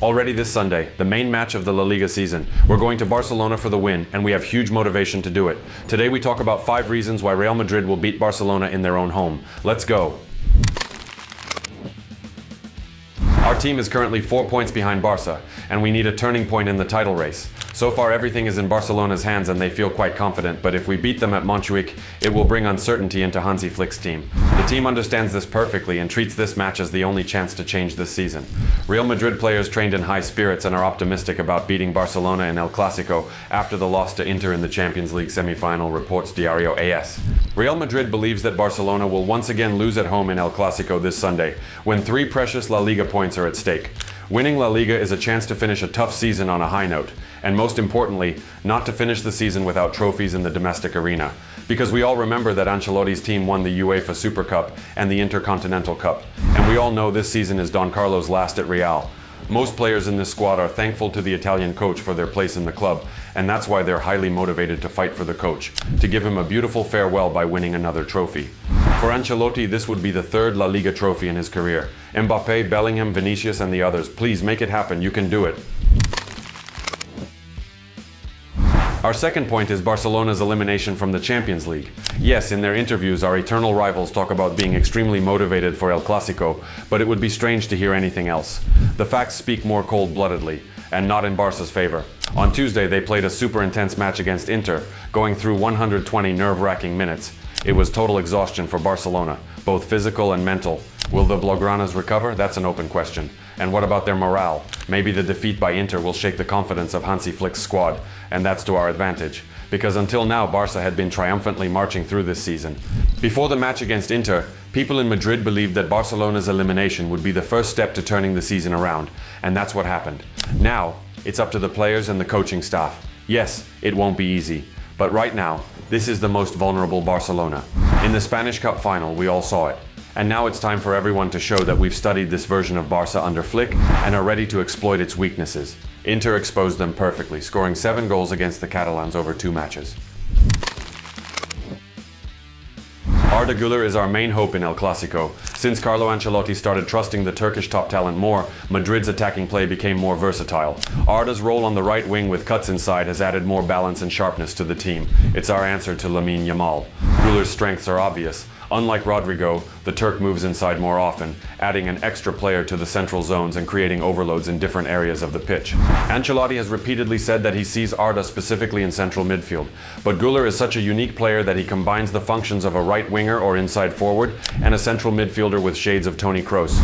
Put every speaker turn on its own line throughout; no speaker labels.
Already this Sunday, the main match of the La Liga season, we're going to Barcelona for the win, and we have huge motivation to do it. Today we talk about 5 reasons why Real Madrid will beat Barcelona in their own home. Let's go. Our team is currently 4 points behind Barca, and we need a turning point in the title race. So far everything is in Barcelona's hands and they feel quite confident, but if we beat them at Montjuic, it will bring uncertainty into Hansi Flick's team. The team understands this perfectly and treats this match as the only chance to change this season. Real Madrid players trained in high spirits and are optimistic about beating Barcelona in El Clasico after the loss to Inter in the Champions League semi-final, reports Diario AS. Real Madrid believes that Barcelona will once again lose at home in El Clasico this Sunday, when 3 precious La Liga points are at stake. Winning La Liga is a chance to finish a tough season on a high note, and most importantly, not to finish the season without trophies in the domestic arena. Because we all remember that Ancelotti's team won the UEFA Super Cup and the Intercontinental Cup, and we all know this season is Don Carlo's last at Real. Most players in this squad are thankful to the Italian coach for their place in the club, and that's why they're highly motivated to fight for the coach, to give him a beautiful farewell by winning another trophy. For Ancelotti, this would be the 3rd La Liga trophy in his career. Mbappé, Bellingham, Vinicius, and the others, please make it happen, you can do it. Our second point is Barcelona's elimination from the Champions League. Yes, in their interviews, our eternal rivals talk about being extremely motivated for El Clasico, but it would be strange to hear anything else. The facts speak more cold-bloodedly, and not in Barca's favor. On Tuesday, they played a super intense match against Inter, going through 120 nerve-wracking minutes. It was total exhaustion for Barcelona, both physical and mental. Will the Blaugranas recover? That's an open question. And what about their morale? Maybe the defeat by Inter will shake the confidence of Hansi Flick's squad, and that's to our advantage. Because until now, Barca had been triumphantly marching through this season. Before the match against Inter, people in Madrid believed that Barcelona's elimination would be the first step to turning the season around, and that's what happened. Now, it's up to the players and the coaching staff. Yes, it won't be easy, but right now, this is the most vulnerable Barcelona. In the Spanish Cup final, we all saw it. And now it's time for everyone to show that we've studied this version of Barca under Flick and are ready to exploit its weaknesses. Inter exposed them perfectly, scoring 7 goals against the Catalans over 2 matches. Arda Güler is our main hope in El Clasico. Since Carlo Ancelotti started trusting the Turkish top talent more, Madrid's attacking play became more versatile. Arda's role on the right wing with cuts inside has added more balance and sharpness to the team. It's our answer to Lamine Yamal. Güler's strengths are obvious. Unlike Rodrigo, the Turk moves inside more often, adding an extra player to the central zones and creating overloads in different areas of the pitch. Ancelotti has repeatedly said that he sees Arda specifically in central midfield, but Güler is such a unique player that he combines the functions of a right winger or inside forward and a central midfielder with shades of Toni Kroos.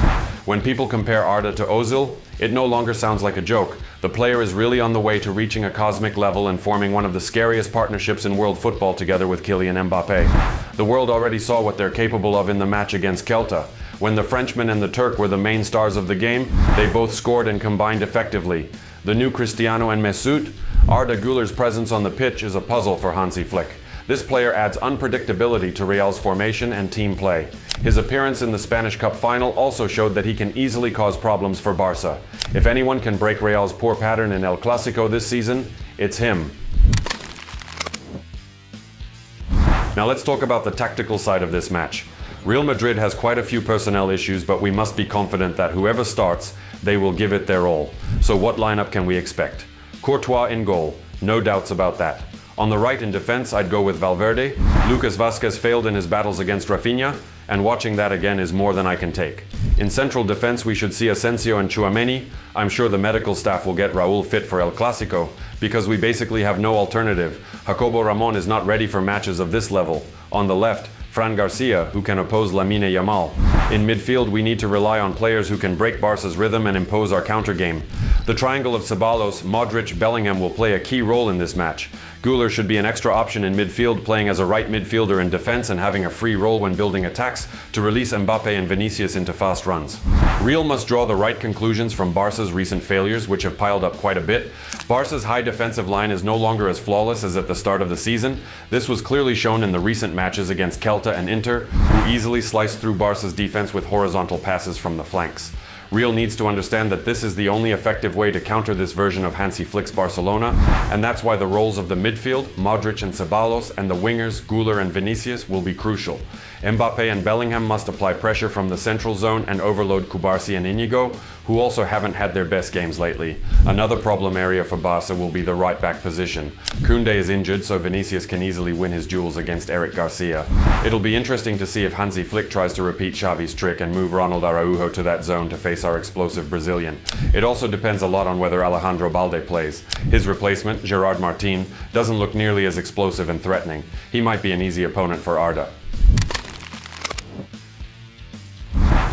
When people compare Arda to Ozil, it no longer sounds like a joke. The player is really on the way to reaching a cosmic level and forming one of the scariest partnerships in world football together with Kylian Mbappé. The world already saw what they're capable of in the match against Celta. When the Frenchman and the Turk were the main stars of the game, they both scored and combined effectively. The new Cristiano and Mesut, Arda Güler's presence on the pitch is a puzzle for Hansi Flick. This player adds unpredictability to Real's formation and team play. His appearance in the Spanish Cup final also showed that he can easily cause problems for Barca. If anyone can break Real's poor pattern in El Clasico this season, it's him. Now let's talk about the tactical side of this match. Real Madrid has quite a few personnel issues, but we must be confident that whoever starts, they will give it their all. So what lineup can we expect? Courtois in goal, no doubts about that. On the right in defense, I'd go with Valverde. Lucas Vázquez failed in his battles against Rafinha, and watching that again is more than I can take. In central defense, we should see Asensio and Tchouaméni. I'm sure the medical staff will get Raúl fit for El Clasico, because we basically have no alternative. Jacobo Ramon is not ready for matches of this level. On the left, Fran Garcia, who can oppose Lamine Yamal. In midfield, we need to rely on players who can break Barca's rhythm and impose our counter game. The triangle of Ceballos, Modric, Bellingham will play a key role in this match. Güler should be an extra option in midfield, playing as a right midfielder in defense and having a free role when building attacks to release Mbappé and Vinicius into fast runs. Real must draw the right conclusions from Barca's recent failures, which have piled up quite a bit. Barca's high defensive line is no longer as flawless as at the start of the season. This was clearly shown in the recent matches against Celta and Inter, who easily sliced through Barca's defense with horizontal passes from the flanks. Real needs to understand that this is the only effective way to counter this version of Hansi Flick's Barcelona, and that's why the roles of the midfield, Modric and Ceballos, and the wingers, Güler and Vinicius, will be crucial. Mbappé and Bellingham must apply pressure from the central zone and overload Cubarsí and Inigo, who also haven't had their best games lately. Another problem area for Barca will be the right-back position. Koundé is injured, so Vinicius can easily win his duels against Eric Garcia. It'll be interesting to see if Hansi Flick tries to repeat Xavi's trick and move Ronald Araujo to that zone to face our explosive Brazilian. It also depends a lot on whether Alejandro Balde plays. His replacement, Gerard Martin, doesn't look nearly as explosive and threatening. He might be an easy opponent for Arda.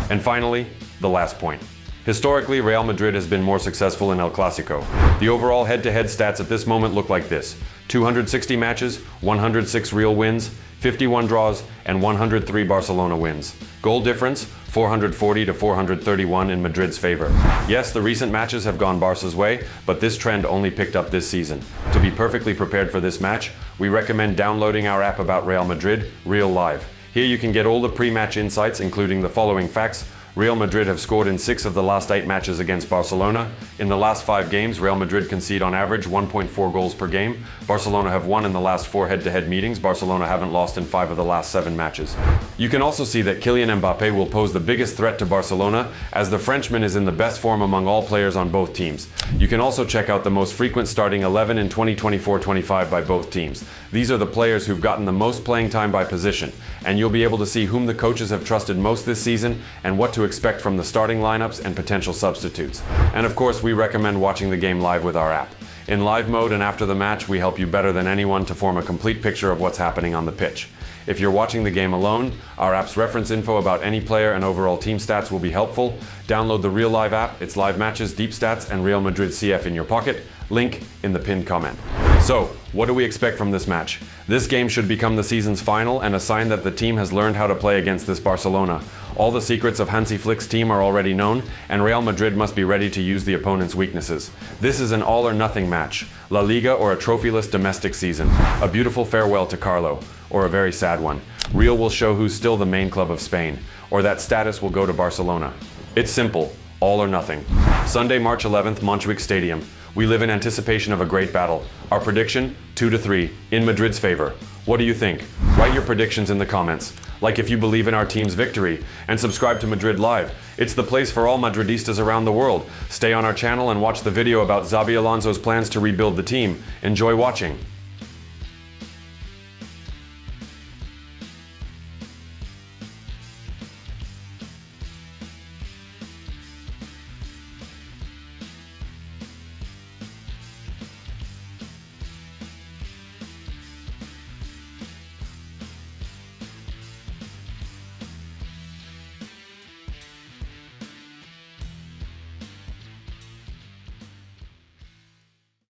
And finally, the last point. Historically, Real Madrid has been more successful in El Clasico. The overall head-to-head stats at this moment look like this: 260 matches, 106 Real wins, 51 draws, and 103 Barcelona wins. Goal difference, 440 to 431 in Madrid's favor. Yes, the recent matches have gone Barca's way, but this trend only picked up this season. To be perfectly prepared for this match, we recommend downloading our app about Real Madrid, Real Live. Here you can get all the pre-match insights, including the following facts. Real Madrid have scored in 6 of the last 8 matches against Barcelona. In the last 5 games, Real Madrid concede on average 1.4 goals per game. Barcelona have won in the last 4 head-to-head meetings. Barcelona haven't lost in 5 of the last 7 matches. You can also see that Kylian Mbappe will pose the biggest threat to Barcelona, as the Frenchman is in the best form among all players on both teams. You can also check out the most frequent starting 11 in 2024-25 by both teams. These are the players who've gotten the most playing time by position, and you'll be able to see whom the coaches have trusted most this season and what to expect from the starting lineups and potential substitutes. And of course, we recommend watching the game live with our app. In live mode and after the match, we help you better than anyone to form a complete picture of what's happening on the pitch. If you're watching the game alone, our app's reference info about any player and overall team stats will be helpful. Download the Real Live app, its live matches, deep stats, and Real Madrid CF in your pocket. Link in the pinned comment. So, what do we expect from this match? This game should become the season's final and a sign that the team has learned how to play against this Barcelona. All the secrets of Hansi Flick's team are already known, and Real Madrid must be ready to use the opponent's weaknesses. This is an all-or-nothing match, La Liga or a trophyless domestic season, a beautiful farewell to Carlo, or a very sad one. Real will show who's still the main club of Spain, or that status will go to Barcelona. It's simple, all or nothing. Sunday, March 11th, Montjuic Stadium. We live in anticipation of a great battle. Our prediction, 2-3, in Madrid's favor. What do you think? Write your predictions in the comments. Like if you believe in our team's victory, and subscribe to Madrid Live. It's the place for all Madridistas around the world. Stay on our channel and watch the video about Xabi Alonso's plans to rebuild the team. Enjoy watching.